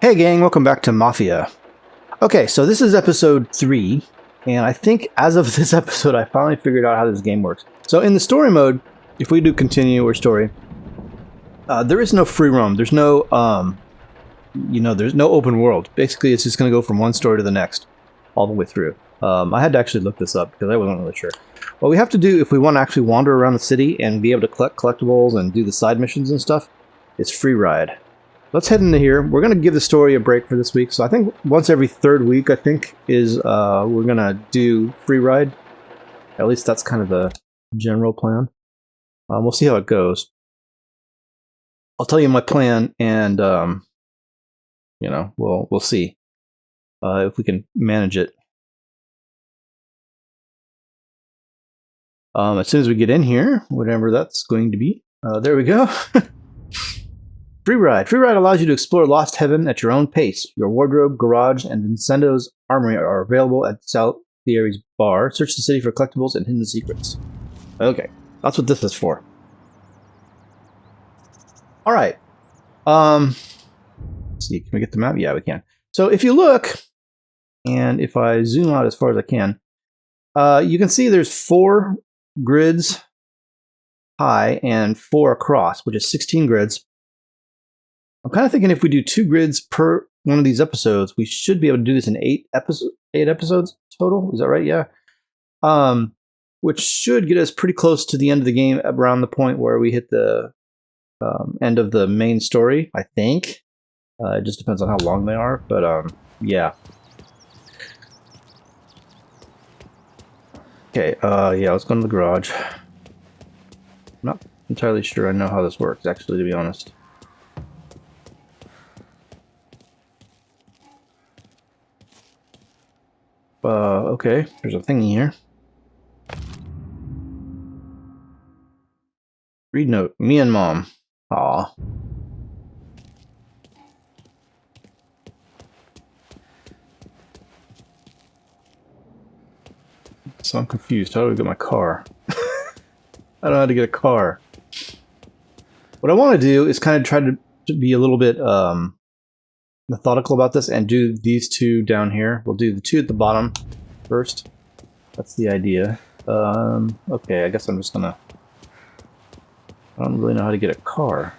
Hey gang, welcome back to Mafia. Okay, so this is episode 3, and I think as of this episode I finally figured out how this game works. So in the story mode, if we do continue or story, there is no free roam. There's no, there's no open world. Basically, it's just going to go from one story to the next, all the way through. I had to actually look this up because I wasn't really sure. What we have to do if we want to actually wander around the city and be able to collect collectibles and do the side missions and stuff, is free ride. Let's head into here. We're going to give the story a break for this week. So I think once every third week, I think, is we're going to do free ride. At least that's kind of the general plan. We'll see how it goes. I'll tell you my plan, and we'll see if we can manage it. As soon as we get in here, whatever that's going to be, there we go. Free ride. Free ride allows you to explore Lost Heaven at your own pace. Your wardrobe, garage, and Vincenzo's armory are available at Salieri's bar. Search the city for collectibles and hidden secrets. Okay, that's what this is for. All right. Let's see, can we get the map? Yeah, we can. So if you look, and if I zoom out as far as I can, you can see there's 4 grids high and 4 across, which is 16 grids. I'm kind of thinking if we do 2 grids per one of these episodes, we should be able to do this in 8 episodes total. Is that right? Yeah. Which should get us pretty close to the end of the game, around the point where we hit the end of the main story, I think. It just depends on how long they are, but yeah. Okay, yeah, let's go to the garage. I'm not entirely sure I know how this works, actually, to be honest. Okay, there's a thingy here. Read note, me and Mom. Aw. So I'm confused. How do I get my car? I don't know how to get a car. What I want to do is kind of try to be a little bit methodical about this and do these 2 down here. We'll do the 2 at the bottom first. That's the idea. Okay, I guess I'm just gonna... I don't really know how to get a car.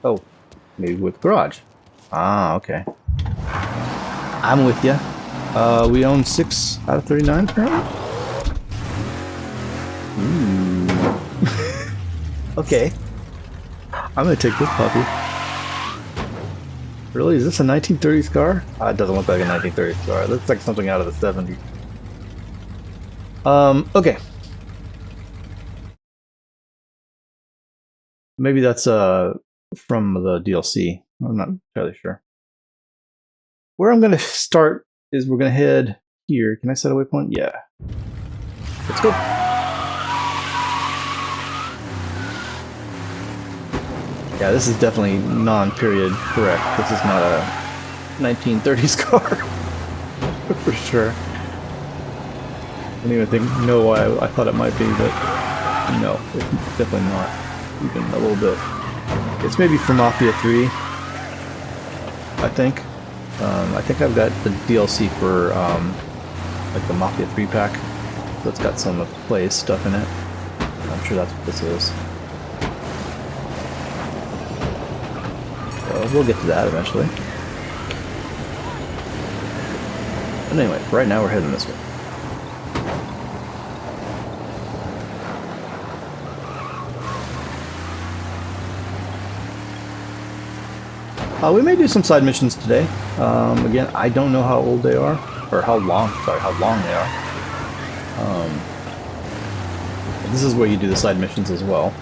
Oh, maybe with garage. Ah, okay. I'm with you. We own 6 out of 39 apparently? Ooh. Okay. I'm gonna take this puppy. Really? Is this a 1930s car? It doesn't look like a 1930s car. It looks like something out of the 70s. Okay. Maybe that's from the DLC. I'm not entirely sure. Where I'm gonna start is we're gonna head here. Can I set a waypoint? Yeah. Let's go. Yeah, this is definitely non-period correct. This is not a 1930s car. For sure. I don't even know why I thought it might be, but no, it's definitely not. Even a little bit. It's maybe from Mafia 3, I think. I think I've got the DLC for like the Mafia 3 pack. So it's got some of the play stuff in it. I'm sure that's what this is. We'll get to that eventually. But anyway, right now we're heading this way. We may do some side missions today. Again, I don't know how old they are, or how long they are. This is where you do the side missions as well.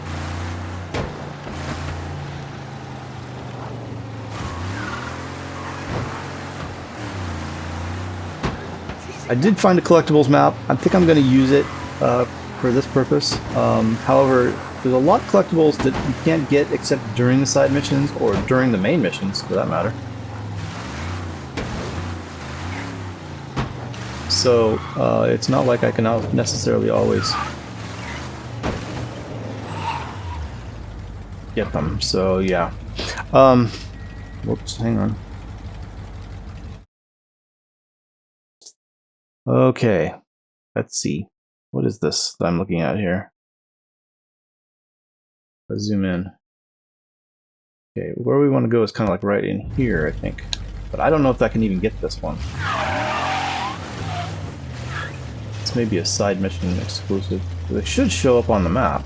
I did find a collectibles map. I think I'm going to use it for this purpose. However, there's a lot of collectibles that you can't get except during the side missions, or during the main missions, for that matter. So, it's not like I can necessarily always get them. So, yeah. Whoops, hang on. Okay, let's see. What is this that I'm looking at here? Let's zoom in. Okay, where we want to go is kind of like right in here, I think. But I don't know if I can even get this one. This may be a side mission exclusive. They should show up on the map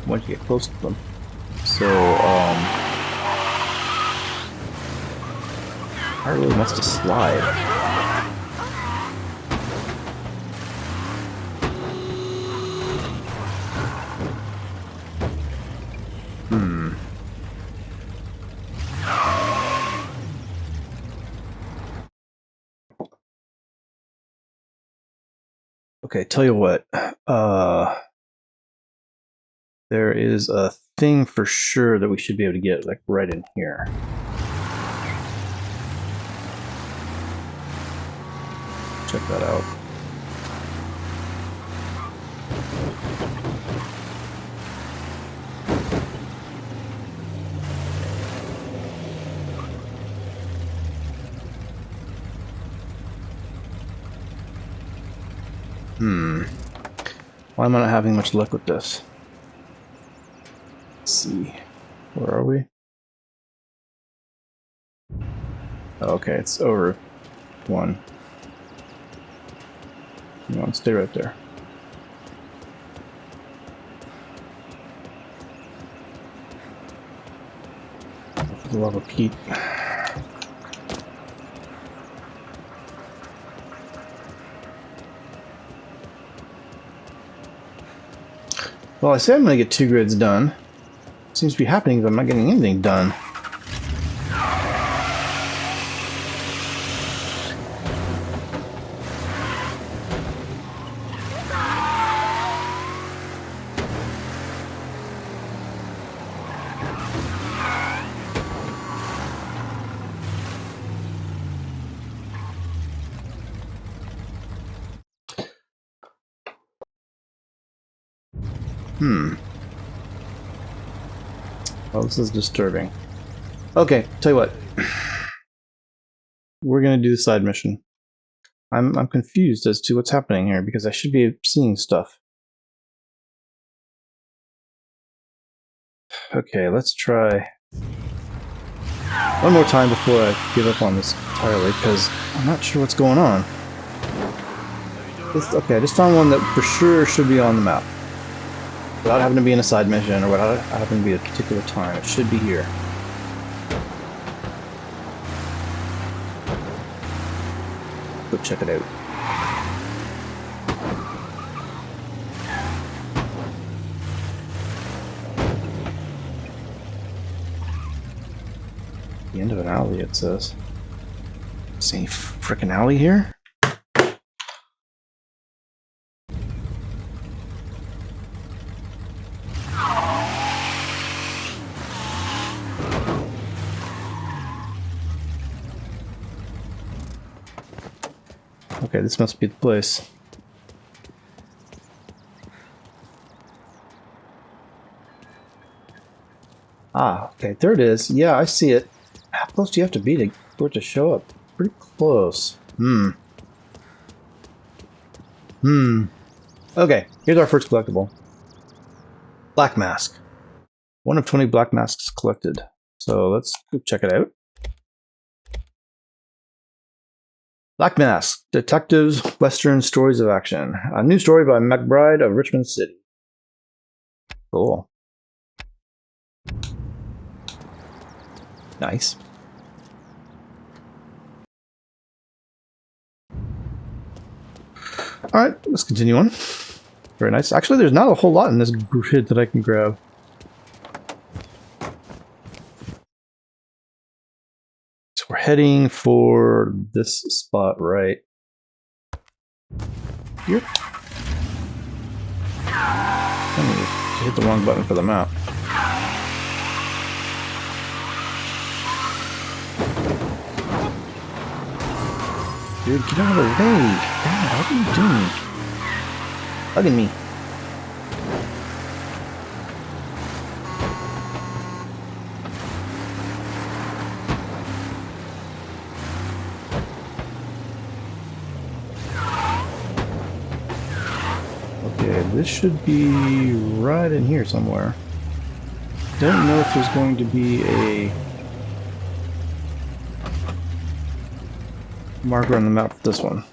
once you get close to them. So, I really wants to slide. Okay, tell you what. There is a thing for sure that we should be able to get, like, right in here. Check that out. Why am I not having much luck with this? Let's see. Where are we? Okay, it's over one. Come on, stay right there. For the love of Pete. Well, I said I'm going to get 2 grids done. Seems to be happening, but I'm not getting anything done. Well, this is disturbing. Okay, tell you what. We're gonna do the side mission. I'm confused as to what's happening here because I should be seeing stuff. Okay, let's try one more time before I give up on this entirely because I'm not sure what's going on. Okay, I just found one that for sure should be on the map. Without having to be in a side mission or without having to be at a particular time. It should be here. Go check it out. The end of an alley, it says. Is any frickin' alley here? Okay, this must be the place. Ah, okay, there it is. Yeah, I see it. How close do you have to be for it to show up? Pretty close. Okay, here's our first collectible. Black mask. 1 of 20 black masks collected. So let's go check it out. Black Mask, Detectives, Western Stories of Action. A new story by McBride of Richmond City. Cool. Nice. Alright, let's continue on. Very nice. Actually, there's not a whole lot in this grid that I can grab. So we're heading for this spot right here. I hit the wrong button for the map. Dude, get out of the way! God, what are you doing? Hugging me. This should be right in here somewhere. Don't know if there's going to be a marker on the map for this one.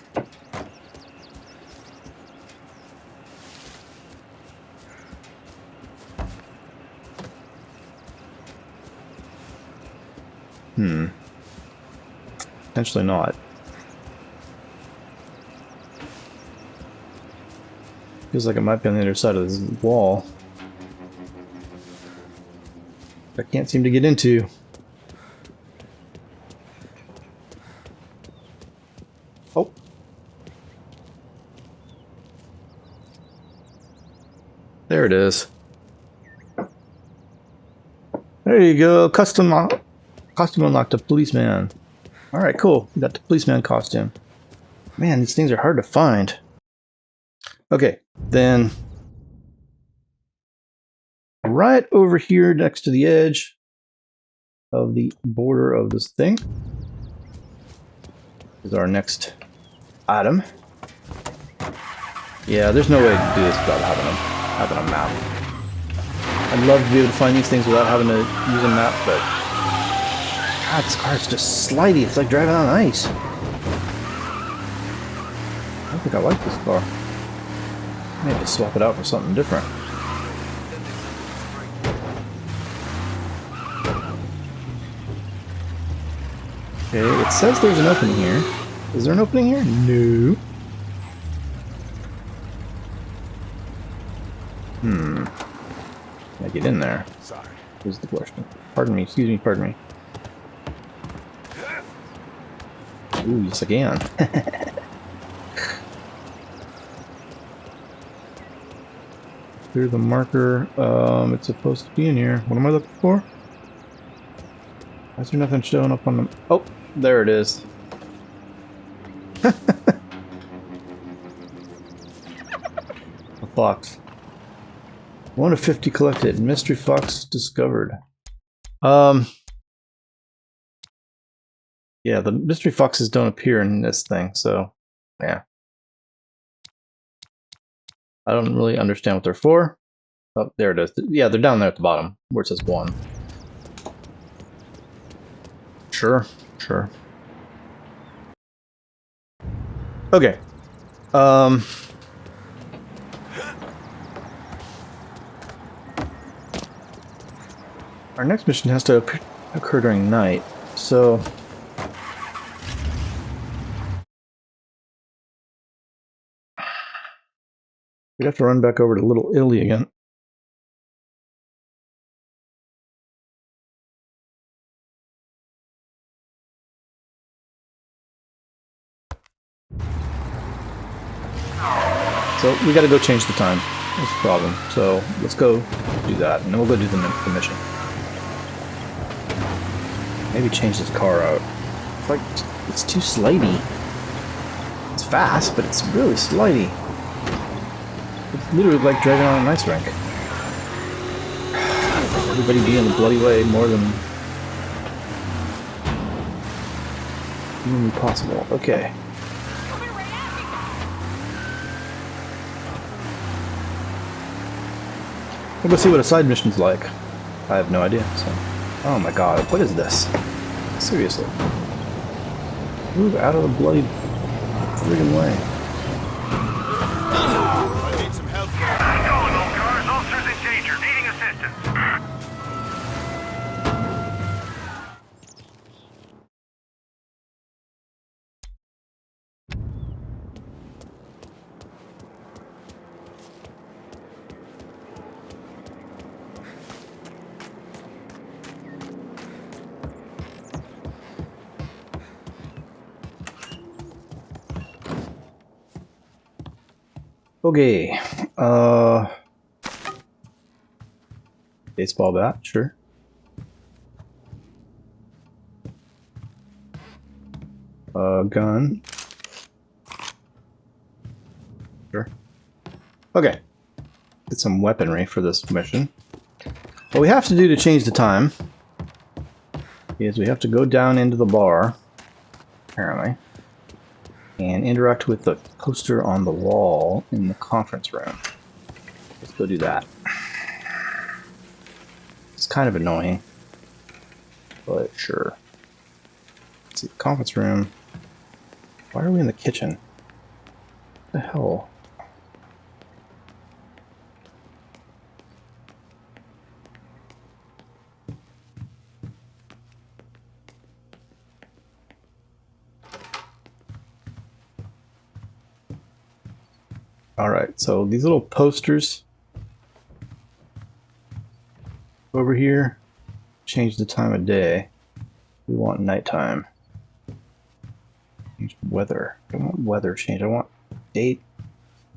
Potentially not. Feels like it might be on the other side of this wall. I can't seem to get into. Oh. There it is. There you go. Costume unlocked, a policeman. Alright, cool. We got the policeman costume. Man, these things are hard to find. Okay, then right over here next to the edge of the border of this thing is our next item. Yeah, there's no way to do this without having a map. I'd love to be able to find these things without having to use a map, but God, this car is just slidey. It's like driving on ice. I don't think I like this car. Maybe to swap it out for something different. Okay, it says there's an opening here. Is there an opening here? No. Can I get in there? Sorry. Here's the question. Pardon me, excuse me, pardon me. Ooh, yes again. Here's the marker. It's supposed to be in here. What am I looking for? Why is there nothing showing up on the... Oh, there it is. A fox. 1 of 50 collected. Mystery fox discovered. Yeah, the mystery foxes don't appear in this thing, so yeah. I don't really understand what they're for. Oh, there it is. Yeah, they're down there at the bottom, where it says 1. Sure, sure. Okay. Our next mission has to occur during night, so... we'd have to run back over to Little Italy again. So we gotta go change the time. That's the problem. So let's go do that, and then we'll go do the mission. Maybe change this car out. It's like, it's too slidey. It's fast, but it's really slidey. It's literally like driving on an ice rink. Everybody be in the bloody way more than humanly possible. Okay. We'll go see what a side mission's like. I have no idea, so... Oh my god, what is this? Seriously. Move out of the bloody friggin' way. I need some help. Going, all cars. Officers in danger. Needing assistance. Okay, baseball bat, sure. Gun. Sure. Okay. Get some weaponry for this mission. What we have to do to change the time is we have to go down into the bar, apparently, and interact with the poster on the wall in the conference room. go do that. It's kind of annoying, but sure. Let's see, conference room. Why are we in the kitchen? What the hell? Alright, so these little posters over here change the time of day. We want nighttime. Change weather. I don't want weather change. I want date,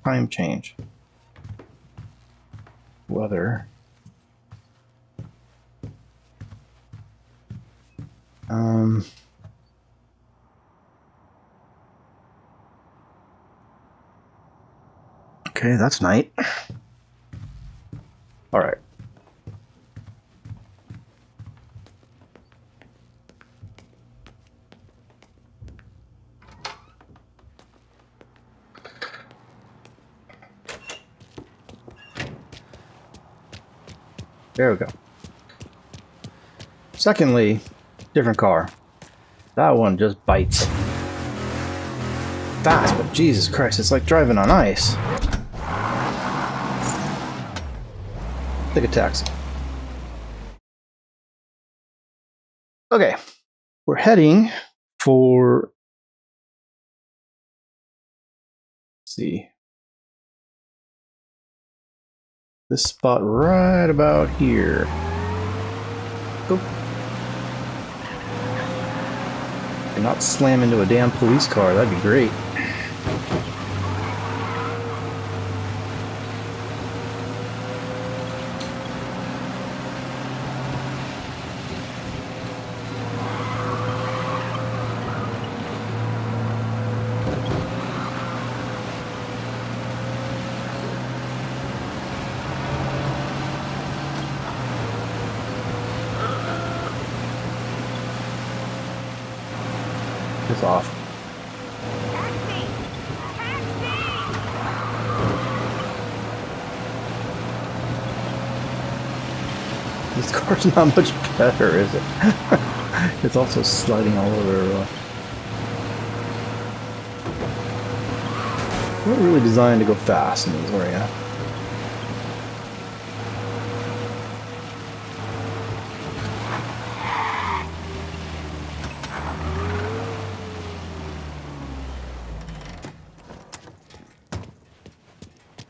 time change. Weather. Okay, that's night. All right. There we go. Secondly, different car. That one just bites. Fast, but Jesus Christ, it's like driving on ice. Take a taxi. Okay, we're heading for. Let's see. This spot right about here. Go. And not slam into a damn police car, that'd be great. It's off. This car's not much better, is it? It's also sliding all over. We're really designed to go fast in this area.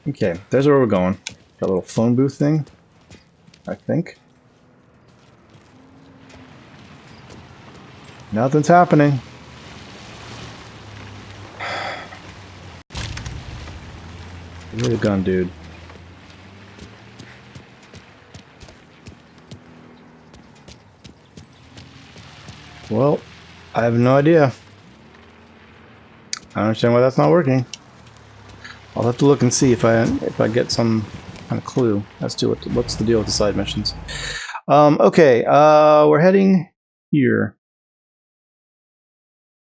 Okay, there's where we're going. That little phone booth thing, I think. Nothing's happening. Give me the gun, dude. Well, I have no idea. I don't understand why that's not working. I'll have to look and see if I get some kind of clue as to what's the deal with the side missions. Okay, we're heading here.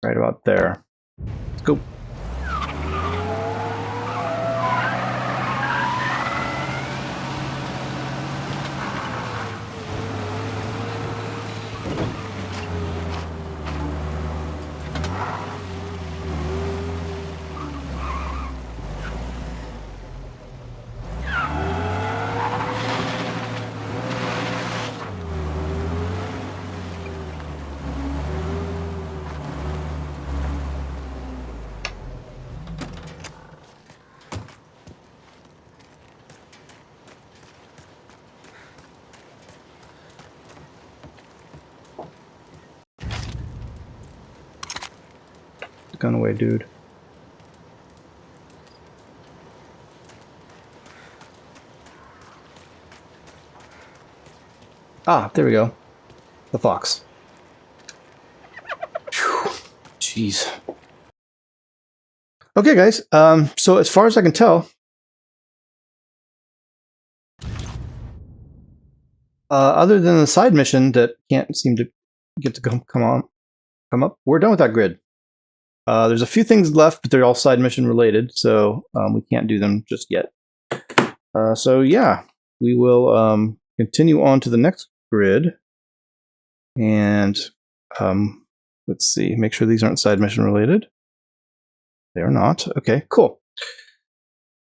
Right about there. Let's go. Gun away, dude. Ah, there we go. The fox. Whew. Jeez. Okay, guys. So as far as I can tell, other than the side mission that can't seem to get to come up, we're done with that grid. There's a few things left, but they're all side mission related, so we can't do them just yet. So yeah, we will continue on to the next grid. And let's see, make sure these aren't side mission related. They are not. Okay, cool.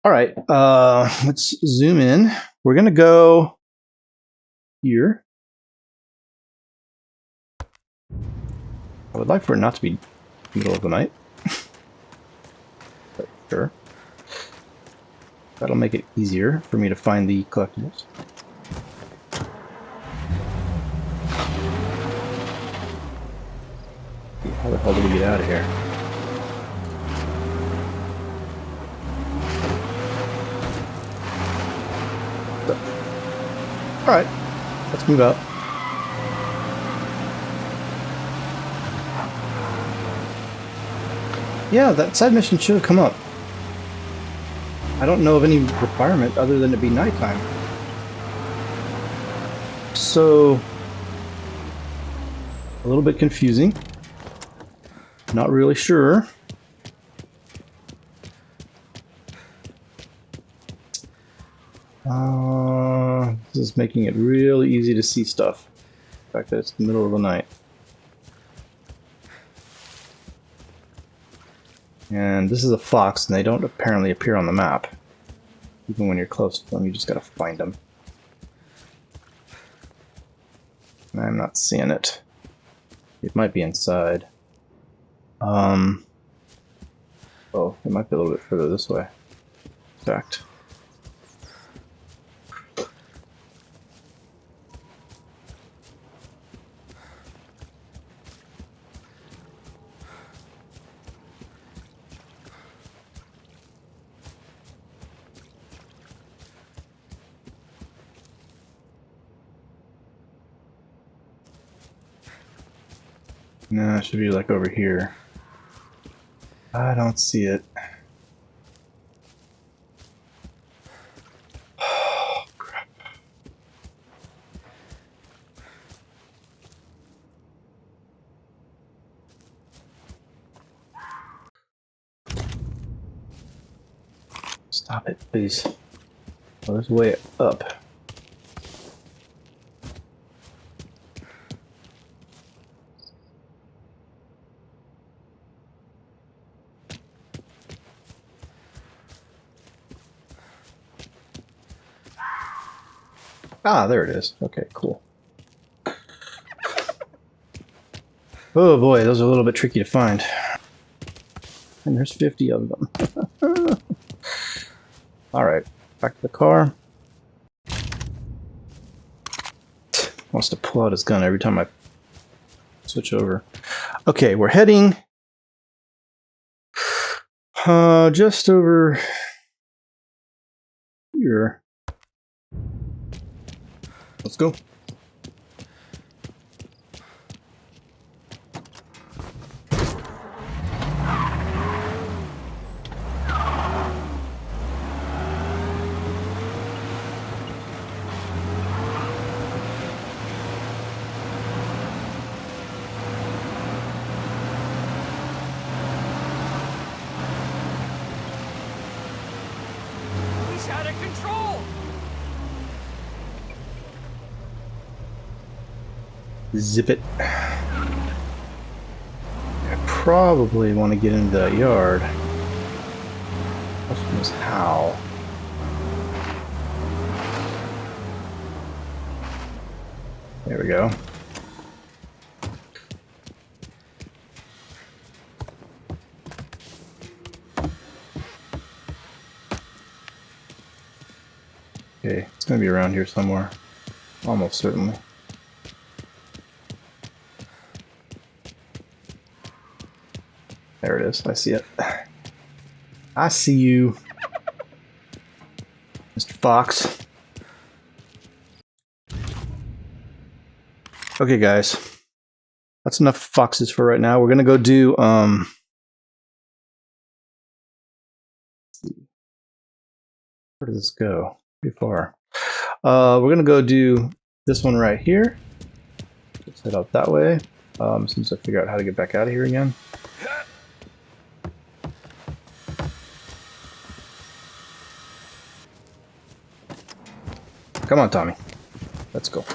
All right, let's zoom in. We're going to go here. I would like for it not to be middle of the night. But sure. That'll make it easier for me to find the collectibles. How the hell do we get out of here? Alright, let's move out. Yeah, that side mission should have come up. I don't know of any requirement other than it be nighttime. So, a little bit confusing. Not really sure. This is making it really easy to see stuff. The fact that it's the middle of the night. And this is a fox, and they don't apparently appear on the map. Even when you're close to them, you just gotta find them. And I'm not seeing it. It might be inside. Oh, it might be a little bit further this way. In fact. No, it should be like over here. I don't see it. Oh, crap. Stop it, please. Oh, there's way up. Ah, there it is. Okay, cool. Oh boy, those are a little bit tricky to find. And there's 50 of them. Alright, back to the car. Wants to pull out his gun every time I switch over. Okay, we're heading just over here. Let's go. He's out of control! Zip it. I probably want to get into that yard. Question is how. There we go. Okay, it's going to be around here somewhere. Almost certainly. There it is. I see it. I see you, Mr. Fox. Okay, guys. That's enough foxes for right now. We're going to go do, where does this go? Pretty far. We're going to go do this one right here. Let's head out that way. As soon as I figure out how to get back out of here again. Come on, Tommy. Let's go.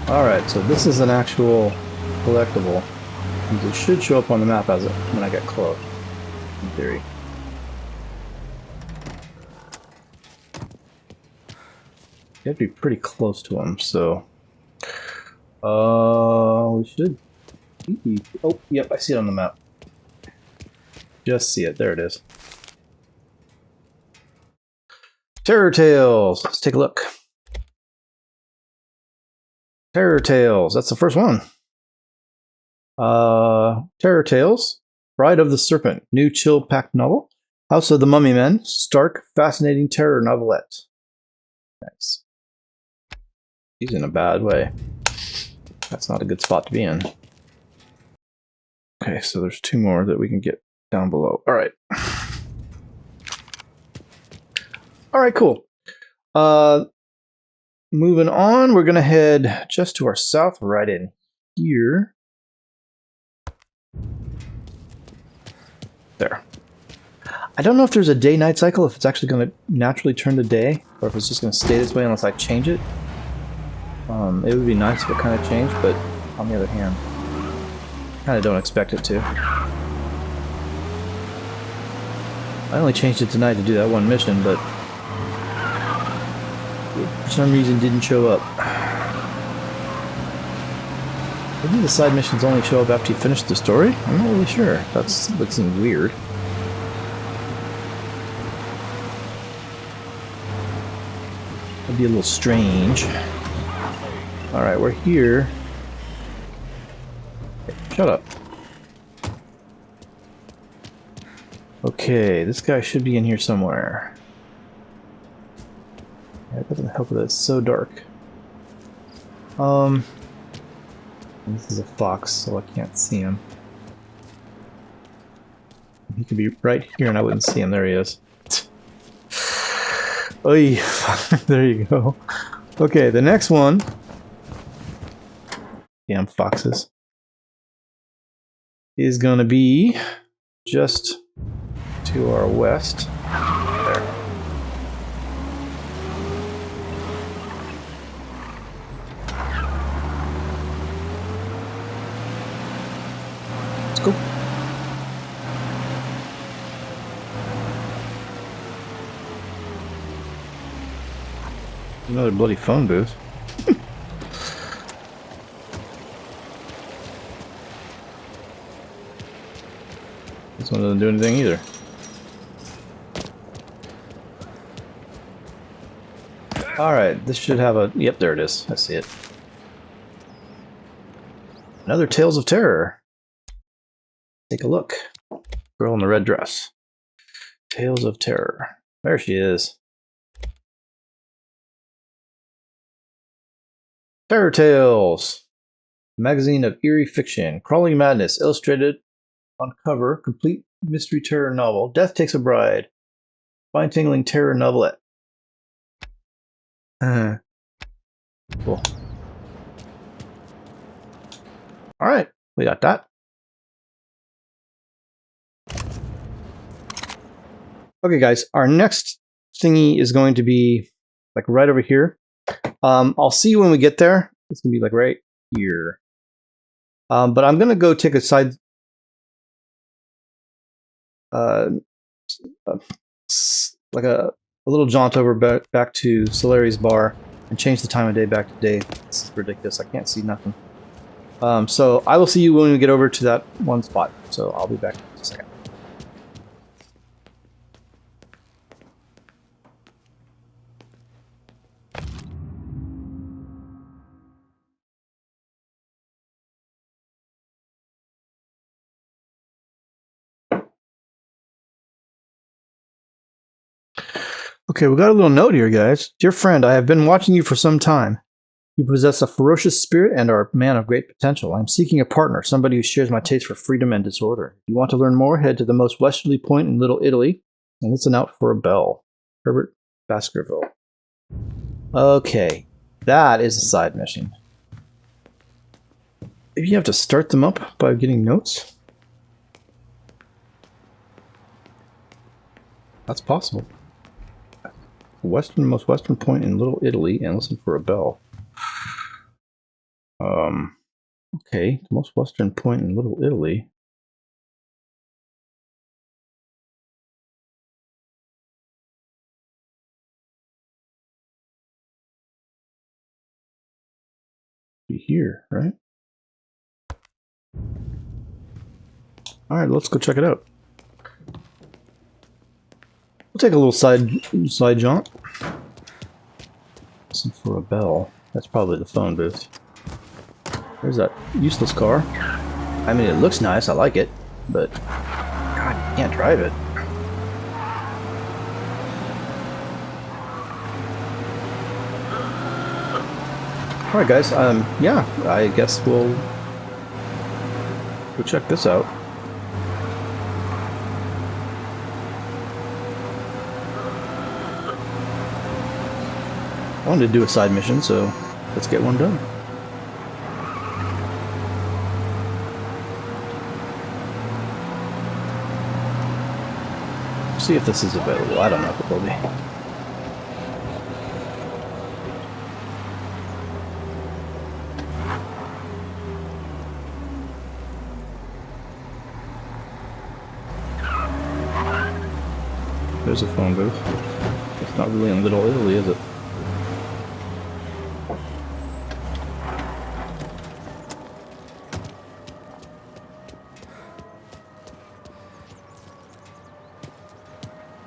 Alright, so this is an actual collectible. And it should show up on the map as it when I get close, in theory. You have to be pretty close to them, so... we should... Oh, yep, I see it on the map. Just see it, there it is. Terror Tales! Let's take a look. Terror Tales, that's the first one. Terror Tales, Bride of the Serpent, new chill-packed novel. House of the Mummy Men, stark, fascinating terror novelette. Nice. He's in a bad way. That's not a good spot to be in. Okay, so there's two more that we can get down below. Alright. Alright, cool. Moving on, we're going to head just to our south, right in here. There. I don't know if there's a day-night cycle, if it's actually going to naturally turn to day, or if it's just going to stay this way unless I change it. It would be nice if it kind of changed, but on the other hand, I kind of don't expect it to. I only changed it tonight to do that one mission, but for some reason didn't show up. Maybe the side missions only show up after you finish the story? I'm not really sure. That seems weird. That'd be a little strange. Alright, we're here. Shut up. Okay, this guy should be in here somewhere. Yeah, it doesn't help that it's so dark. This is a fox, so I can't see him. He could be right here and I wouldn't see him. There he is. Oy, there you go. Okay, the next one. Damn foxes. Is gonna be just to our west. There. Let's go. Another bloody phone booth. This one doesn't do anything either. Alright, this should have a... Yep, there it is. I see it. Another Tales of Terror. Take a look. Girl in the red dress. Tales of Terror. There she is. Terror Tales. Magazine of eerie fiction. Crawling madness. Illustrated on cover. Complete mystery terror novel. Death Takes a Bride. Spine-tingling terror novelette. Cool. Alright, we got that. Okay guys, our next thingy is going to be like right over here. I'll see you when we get there. It's gonna be like right here. But I'm gonna go take a side like a little jaunt over back to Salieri's bar and change the time of day back to day. This is ridiculous. I can't see nothing. So I will see you when we get over to that one spot. So I'll be back in a second. Okay, we got a little note here, guys. Dear friend, I have been watching you for some time. You possess a ferocious spirit and are a man of great potential. I'm seeking a partner, somebody who shares my taste for freedom and disorder. If you want to learn more, head to the most westerly point in Little Italy and listen out for a bell. Herbert Baskerville. Okay, that is a side mission. Maybe you have to start them up by getting notes? That's possible. Most western point in Little Italy and listen for a bell. Okay, the most western point in Little Italy. Be here, right? Alright, let's go check it out. We'll take a little side jaunt. Listen for a bell. That's probably the phone booth. There's that useless car. I mean, it looks nice, I like it, but God, you can't drive it. Alright guys, yeah, I guess we'll go check this out. I wanted to do a side mission, so let's get one done. See if this is available. I don't know if it will be. There's a phone booth. It's not really in Little Italy, is it?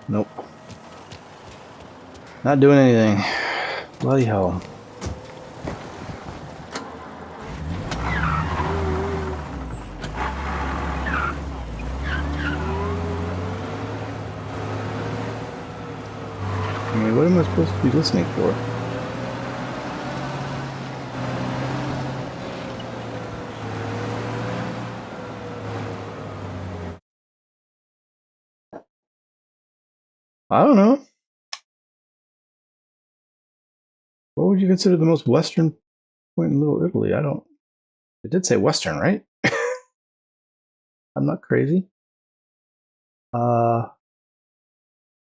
Nope. Not doing anything. Bloody hell. I mean, what am I supposed to be listening for? I don't know. What would you consider the most western point in Little Italy? I don't... It did say western, right? I'm not crazy. I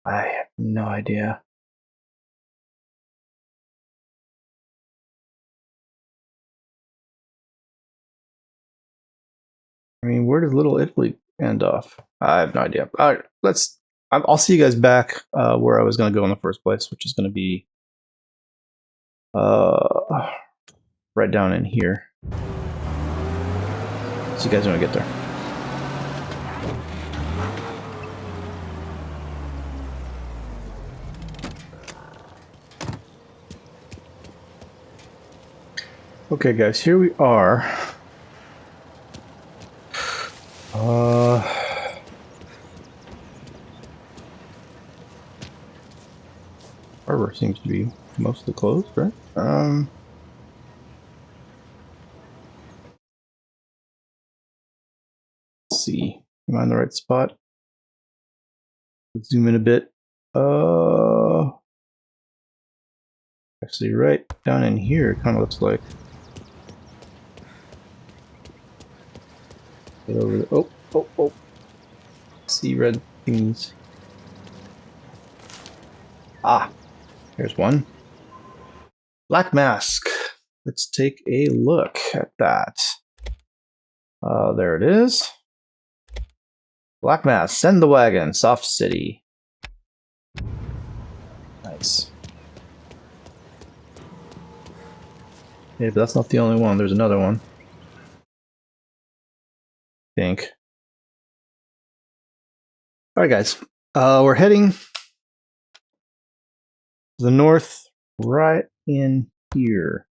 have no idea. I mean, where does Little Italy end off? I have no idea. All right, I'll see you guys back where I was going to go in the first place, which is going to be right down in here. See you guys when I get there. Okay, guys, here we are. Harbor seems to be mostly closed, right? Let's see. Am I in the right spot? Let's zoom in a bit. Actually, right down in here, it kind of looks like. Get over there. Oh. See red things. Ah, here's one. Black Mask. Let's take a look at that. There it is. Black Mask. Send the wagon. Soft City. Nice. Yeah, but that's not the only one. There's another one. I think. Alright guys, we're heading to the north, right in here.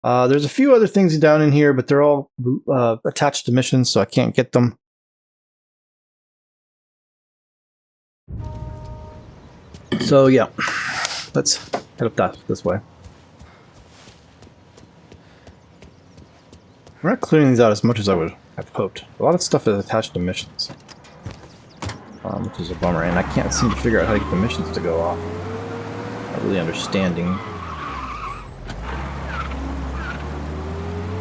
There's a few other things down in here, but they're all attached to missions, so I can't get them. So yeah, let's Head up this way. We're not clearing these out as much as I would have hoped. A lot of stuff is attached to missions. Which is a bummer, and I can't seem to figure out how to get the missions to go off. Not really understanding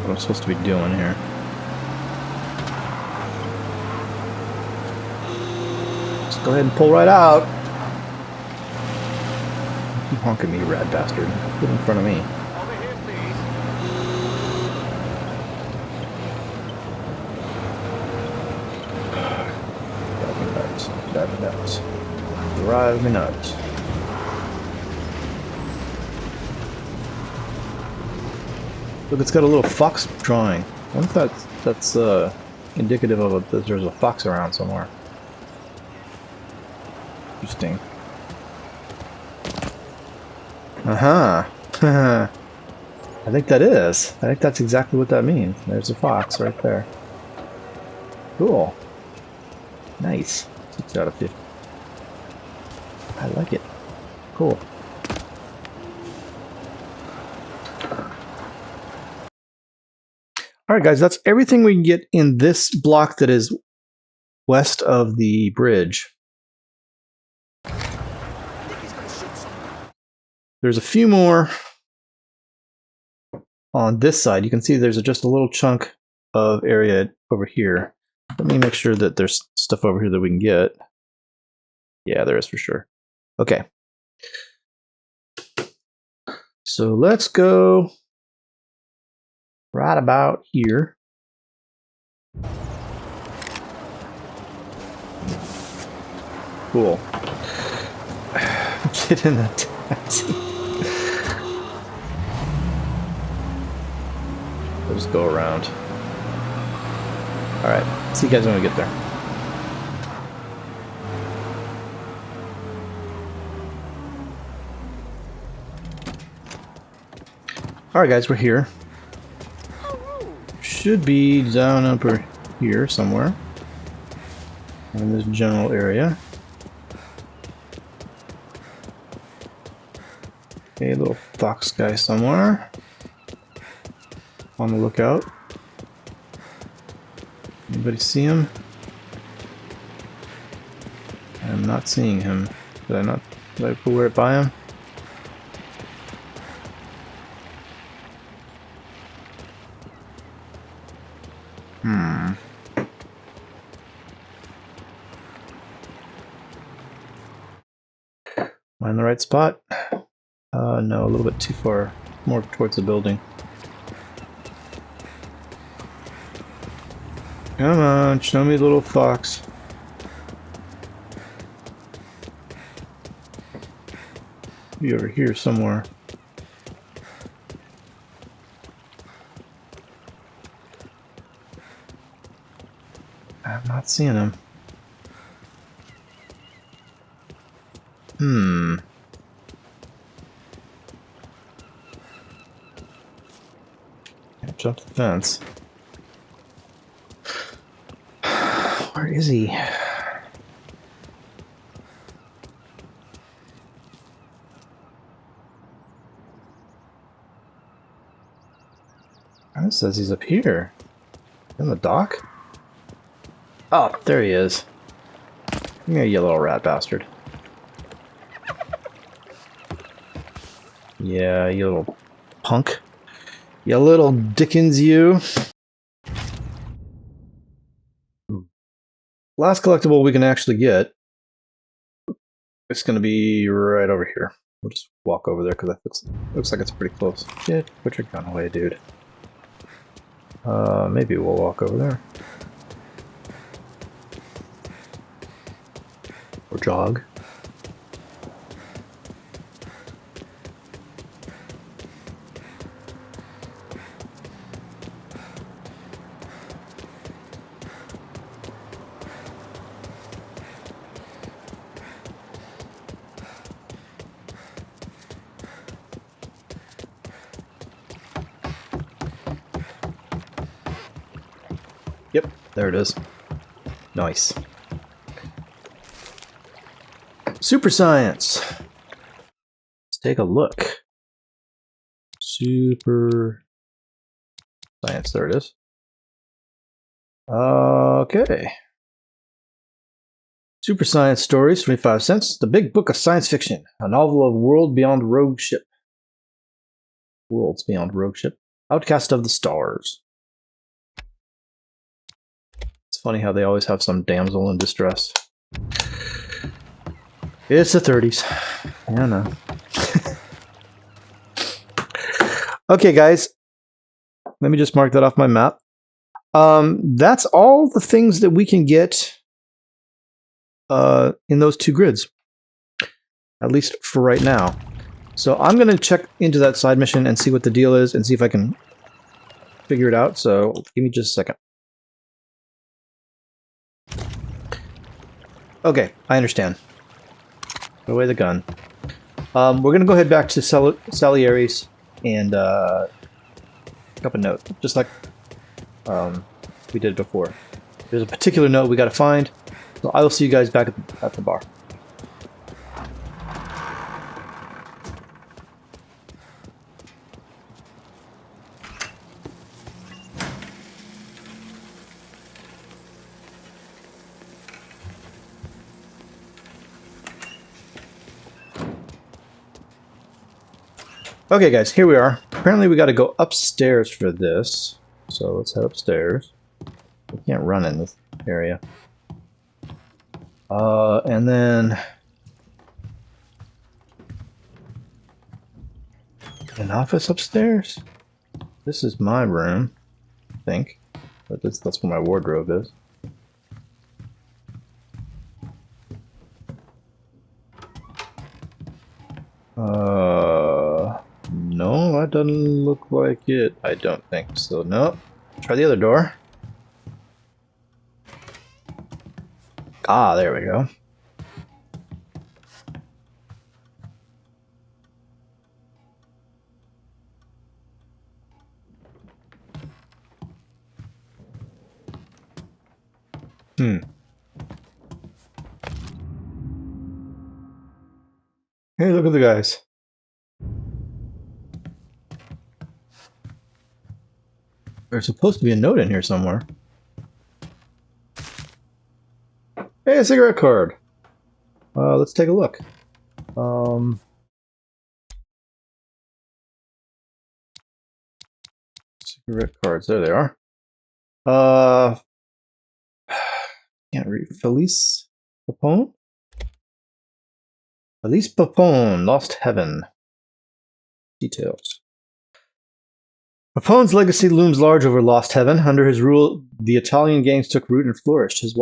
what I'm supposed to be doing here. Just go ahead and pull right out. Keep honking me, you rad bastard. Get in front of me. Over here, please. Drive me nuts. Drive me nuts. Drive me nuts. Look, it's got a little fox drawing. I wonder if that's indicative of that there's a fox around somewhere. Interesting. Uh-huh. I think that is. I think that's exactly what that means. There's a fox right there. Cool. Nice. 6 out of 50. I like it. Cool. Alright guys, that's everything we can get in this block that is west of the bridge. There's a few more on this side. You can see there's just a little chunk of area over here. Let me make sure that there's stuff over here that we can get. Yeah, there is for sure. Okay. So let's go right about here. Cool. Get in that taxi. We'll just go around. Alright, see you guys when we get there. Alright guys, we're here. Should be down over here somewhere. In this general area. Okay, little fox guy somewhere. On the lookout. Anybody see him? I'm not seeing him. Did I pull right by him? Am I in the right spot? No, a little bit too far. More towards the building. Come on, show me little fox. Be over here somewhere. I'm not seeing him. Jump the fence. Where is he? It says he's up here. In the dock? Oh, there he is. Yeah, you little rat bastard. Yeah, you little punk. You little Dickens, you. Last collectible we can actually get. It's going to be right over here. We'll just walk over there because that looks like it's pretty close. Shit, put your gun away, dude. Maybe we'll walk over there. Or jog. Yep, there it is. Nice. Super science. Let's take a look. Super science, there it is. Okay. Super Science Stories, 25 cents. The Big Book of Science Fiction, a novel of Worlds Beyond Rogue Ship. Outcast of the Stars. It's funny how they always have some damsel in distress. It's the 30s. I don't know. Okay, guys. Let me just mark that off my map. That's all the things that we can get in those two grids, at least for right now. So I'm going to check into that side mission and see what the deal is and see if I can figure it out. So give me just a second. Okay, I understand. Put away the gun. We're going to go ahead back to Salieri's and pick up a note, just like we did before. There's a particular note we got to find. So I will see you guys back at the bar. Okay, guys, here we are. Apparently we got to go upstairs for this. So let's head upstairs. We can't run in this area. And then an office upstairs. This is my room, I think. But that's where my wardrobe is. No, that doesn't look like it. I don't think so. No. Try the other door. Ah, there we go. Hey, look at the guys. There's supposed to be a note in here somewhere. Hey, a cigarette card. Let's take a look. Cigarette cards. There they are. Can't read. Felice Papone? Felice Papone, Lost Heaven. Details. Papone's legacy looms large over Lost Heaven. Under his rule, the Italian gangs took root and flourished. His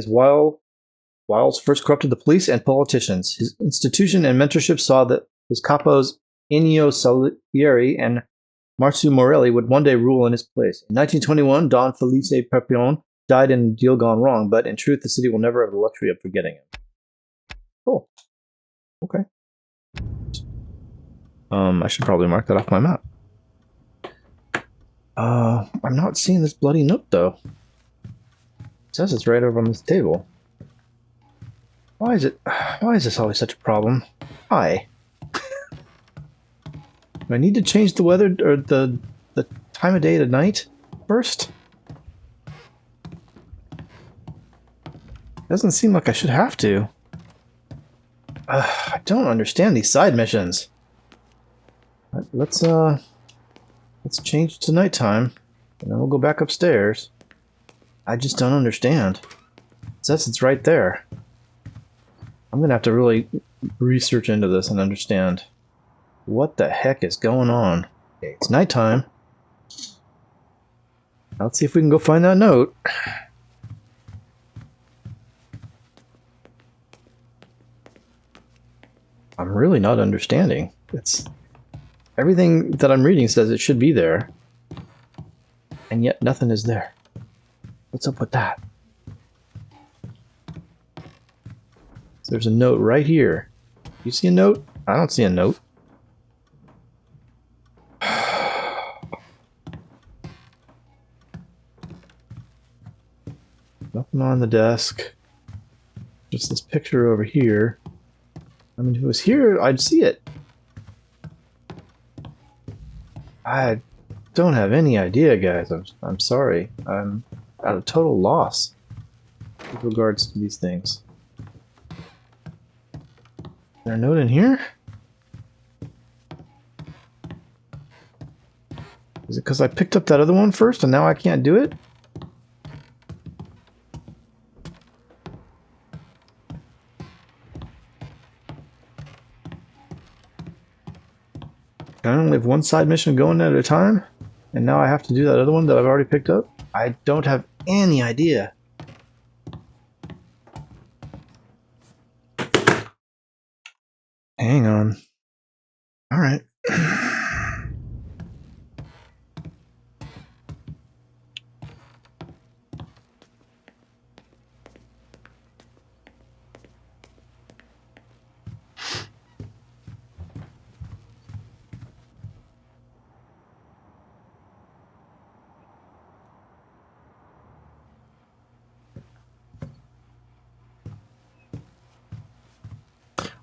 wiles first corrupted the police and politicians. His institution and mentorship saw that his capos Ennio Salieri and Marsu Morelli would one day rule in his place. In 1921, Don Felice Papone died in a deal gone wrong, but in truth, the city will never have the luxury of forgetting him. Cool. Okay. I should probably mark that off my map. I'm not seeing this bloody note, though. It says it's right over on this table. Why is this always such a problem? Why? Do I need to change the weather or the time of day to night first? Doesn't seem like I should have to. I don't understand these side missions. Let's change to nighttime, and then we'll go back upstairs. I just don't understand. It says it's right there. I'm gonna have to really research into this and understand what the heck is going on. Okay, it's nighttime. Now let's see if we can go find that note. I'm really not understanding. Everything that I'm reading says it should be there, and yet nothing is there. What's up with that? So there's a note right here. You see a note? I don't see a note. Nothing on the desk. Just this picture over here. I mean, if it was here, I'd see it. I don't have any idea, guys. I'm sorry. I'm at a total loss with regards to these things. Is there a note in here? Is it because I picked up that other one first and now I can't do it? I only have one side mission going at a time, and now I have to do that other one that I've already picked up? I don't have any idea. Hang on. All right.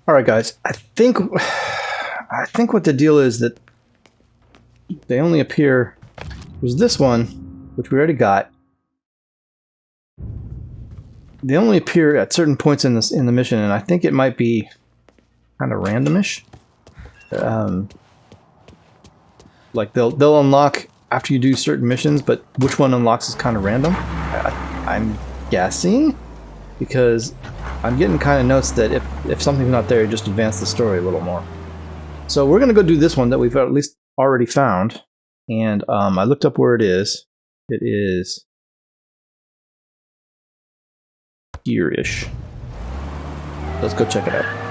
All right, guys. I think what the deal is that they only appear. There's this one, which we already got. They only appear at certain points in the mission, and I think it might be kind of randomish. Like they'll unlock after you do certain missions, but which one unlocks is kind of random. I'm guessing, because I'm getting kind of notes that if something's not there, you just advance the story a little more. So we're going to go do this one that we've at least already found. And I looked up where it is. It is here-ish. Let's go check it out.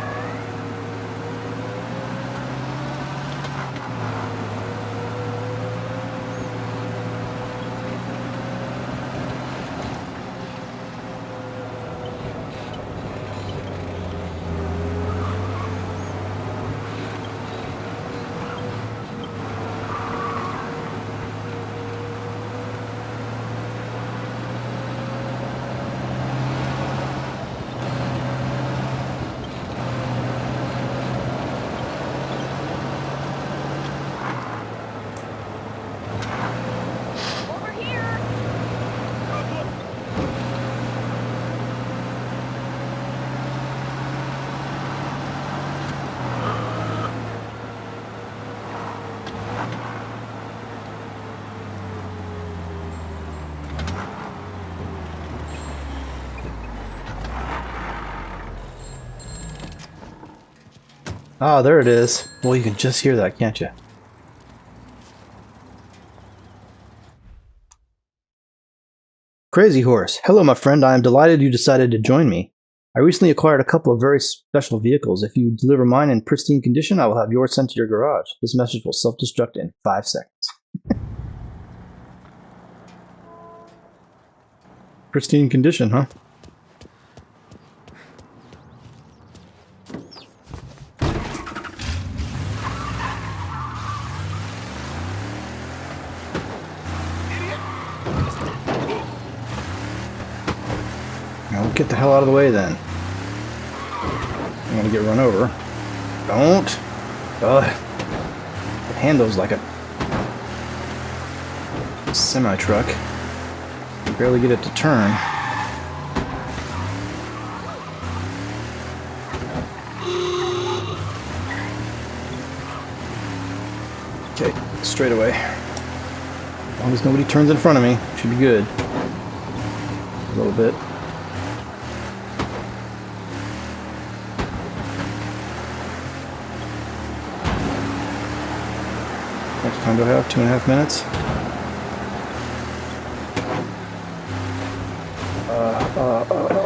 Ah, there it is. Well, you can just hear that, can't you? Crazy Horse. Hello, my friend. I am delighted you decided to join me. I recently acquired a couple of very special vehicles. If you deliver mine in pristine condition, I will have yours sent to your garage. This message will self-destruct in 5 seconds. Pristine condition, huh? Now get the hell out of the way then. I'm gonna get run over. Don't. It handles like a semi-truck. I barely get it to turn. Okay, straight away. As long as nobody turns in front of me, should be good. A little bit. How much time do I have? 2.5 minutes?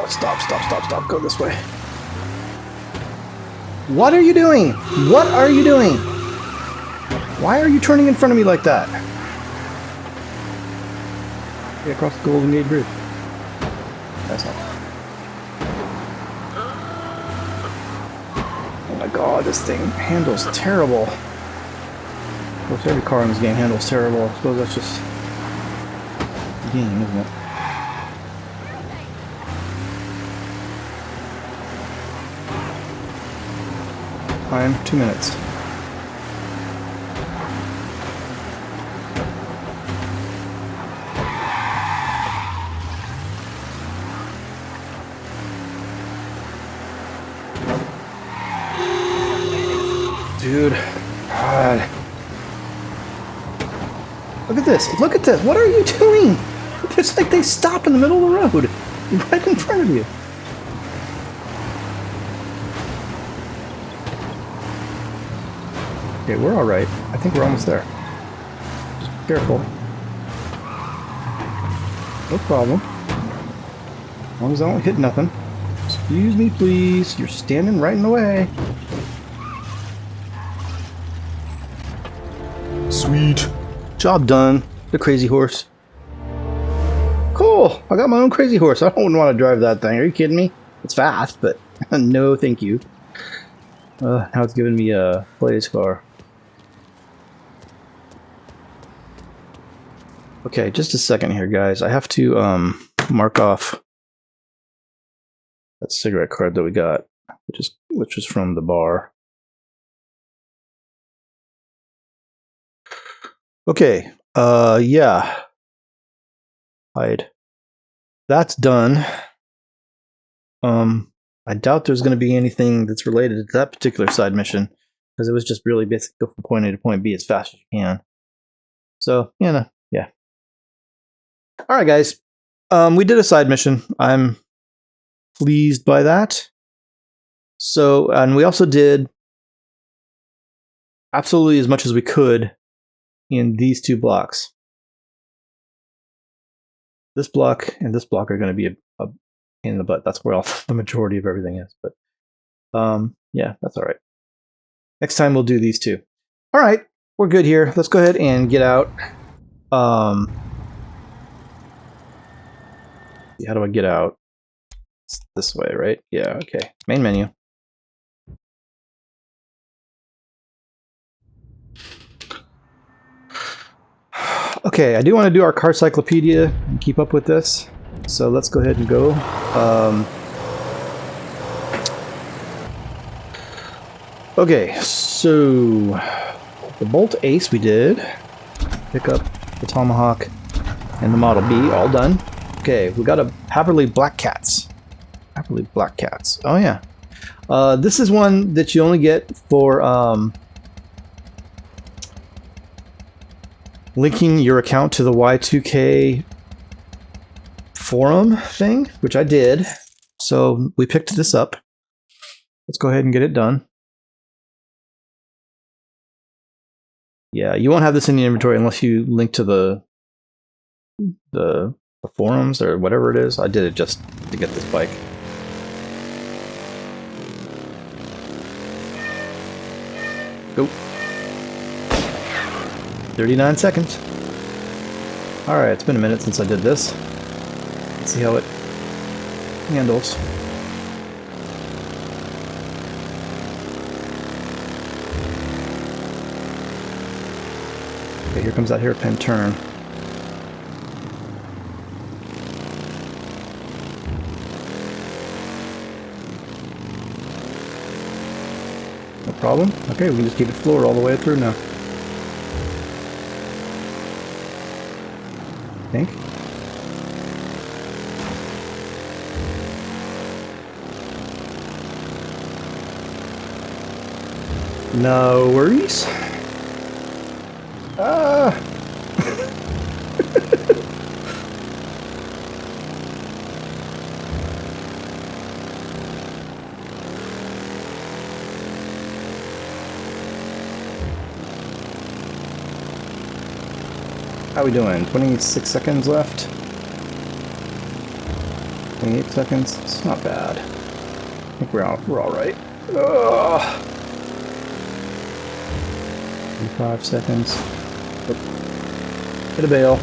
Stop. Go this way. What are you doing? What are you doing? Why are you turning in front of me like that? Get across the Golden Gate Bridge. That's not. Oh my god, this thing handles terrible. Of course, every car in this game handles terrible. I suppose that's just the game, isn't it? Time, 2 minutes. dude. God. Look at this. Look at this. What are you doing? It's like they stop in the middle of the road. Right in front of you. Okay, we're alright. I think we're almost there. Just be careful. No problem. As long as I don't hit nothing. Excuse me, please. You're standing right in the way. Sweet. Job done. The crazy horse. Cool. I got my own crazy horse. I don't want to drive that thing. Are you kidding me? It's fast, but no thank you. Now it's giving me a play scar. Okay, just a second here, guys. I have to mark off that cigarette card that we got, which was from the bar. Okay, yeah. Hide. That's done. I doubt there's going to be anything that's related to that particular side mission, because it was just really basic, go from point A to point B as fast as you can. So, yeah. Alright, guys. We did a side mission. I'm pleased by that. So, and we also did absolutely as much as we could in these two blocks. This block and this block are going to be a pain in the butt. That's where all the majority of everything is. But yeah, that's all right. Next time we'll do these two. All right, we're good here. Let's go ahead and get out. How do I get out? It's this way, right? Yeah, okay. Main menu. Okay, I do want to do our Carcyclopedia and keep up with this. So let's go ahead and go. Okay, so the Bolt Ace we did. Pick up the Tomahawk and the Model B, all done. Okay, we got a Haverley Black Cats. Haverley Black Cats. Oh yeah. This is one that you only get for linking your account to the Y2K forum thing, which I did. So we picked this up. Let's go ahead and get it done. Yeah, you won't have this in the inventory unless you link to the forums or whatever it is. I did it just to get this bike. Go. 39 seconds. Alright, it's been a minute since I did this. Let's see how it handles. Okay, here comes that hairpin turn. No problem. Okay, we can just keep it floored all the way through now. I think. No worries. How we doing? 26 seconds left. 28 seconds. It's not bad. I think we're all right. 5 seconds. Hit a bail.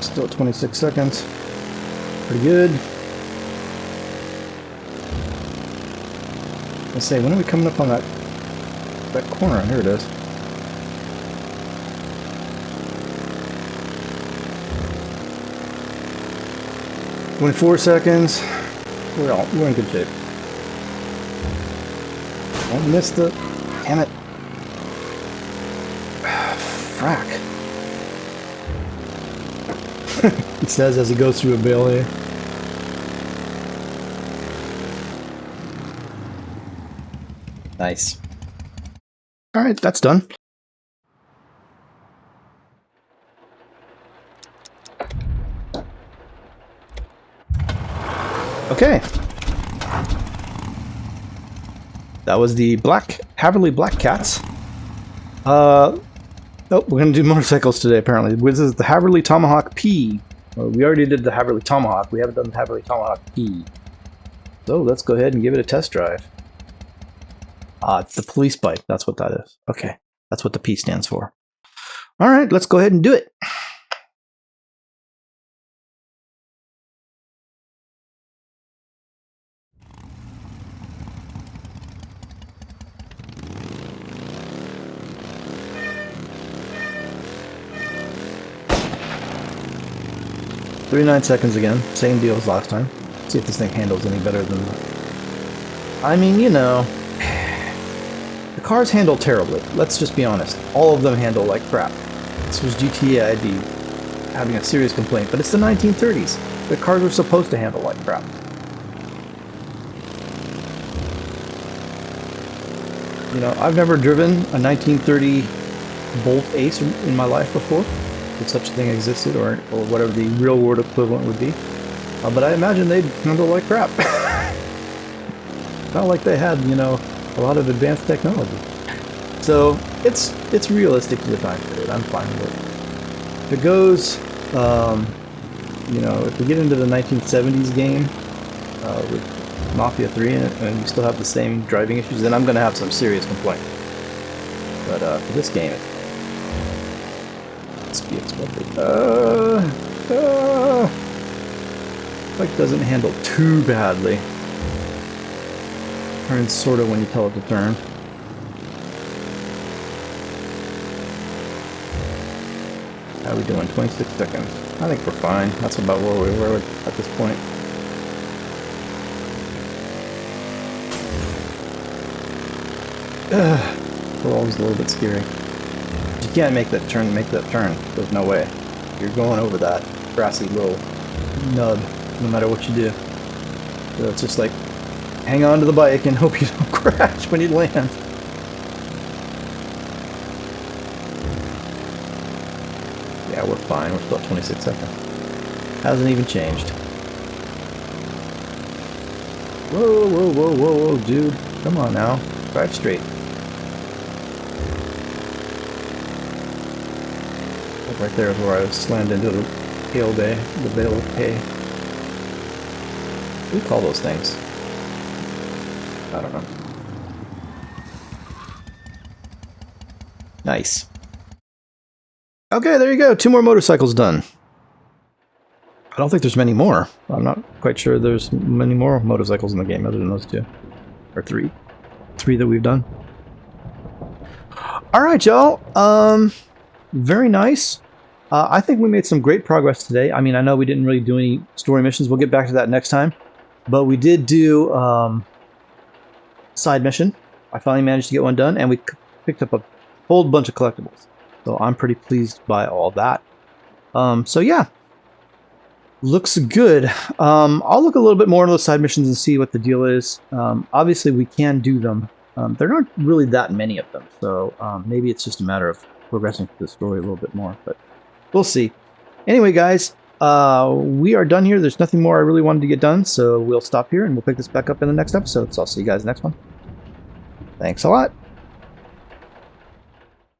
Still at 26 seconds. Pretty good. Let's say, when are we coming up on that corner? Here it is. 24 seconds. We're in good shape. Don't miss the... Damn it. frack. He says as he goes through a bale here. Nice. Alright, that's done. Okay. That was the Haverley Black Cats. Oh, we're going to do motorcycles today, apparently. This is the Haverley Tomahawk P. Well, we already did the Haverley Tomahawk. We haven't done the Haverley Tomahawk P. So let's go ahead and give it a test drive. It's the police bike. That's what that is. Okay. That's what the P stands for. All right, let's go ahead and do it. "39 seconds again. Same deal as last time. See if this thing handles any better than that. I mean, you know, the cars handle terribly. Let's just be honest. All of them handle like crap. This was GTA, I'd be having a serious complaint. But it's the 1930s. The cars were supposed to handle like crap. You know, I've never driven a 1930 Bolt Ace in my life before, if such a thing existed, or whatever the real world equivalent would be. But I imagine they'd handle like crap. Not like they had, you know, a lot of advanced technology. So it's realistic to the time period. I'm fine with it. If it goes, you know, if we get into the 1970s game with Mafia 3 in it, and we still have the same driving issues, then I'm going to have some serious complaints. But for this game, it's to be expected. Bike doesn't handle too badly. Turns sort of when you tell it to turn. How are we doing? 26 seconds. I think we're fine. That's about where we were at this point. We're always a little bit scary. You can't make that turn. There's no way. You're going over that grassy little nub, no matter what you do. So it's just like, hang on to the bike and hope you don't crash when you land. Yeah, we're fine. We're still at 26 seconds. Hasn't even changed. Whoa, whoa, whoa, whoa, whoa, dude. Come on now. Drive straight. Right there is where I slammed into the bale of hay. What do you call those things? I don't know. Nice. Okay, there you go. 2 more motorcycles done. I don't think there's many more. I'm not quite sure there's many more motorcycles in the game other than those 2. Or 3. 3 that we've done. Alright, y'all. Very nice. I think we made some great progress today. I mean, I know we didn't really do any story missions. We'll get back to that next time. But we did do side mission. I finally managed to get one done, and we picked up a whole bunch of collectibles. So I'm pretty pleased by all that. So yeah, looks good. I'll look a little bit more into those side missions and see what the deal is. Obviously, we can do them. There aren't really that many of them, so maybe it's just a matter of progressing through the story a little bit more, but we'll see. Anyway, guys, we are done here. There's nothing more I really wanted to get done, so we'll stop here and we'll pick this back up in the next episode. So I'll see you guys next one. Thanks a lot.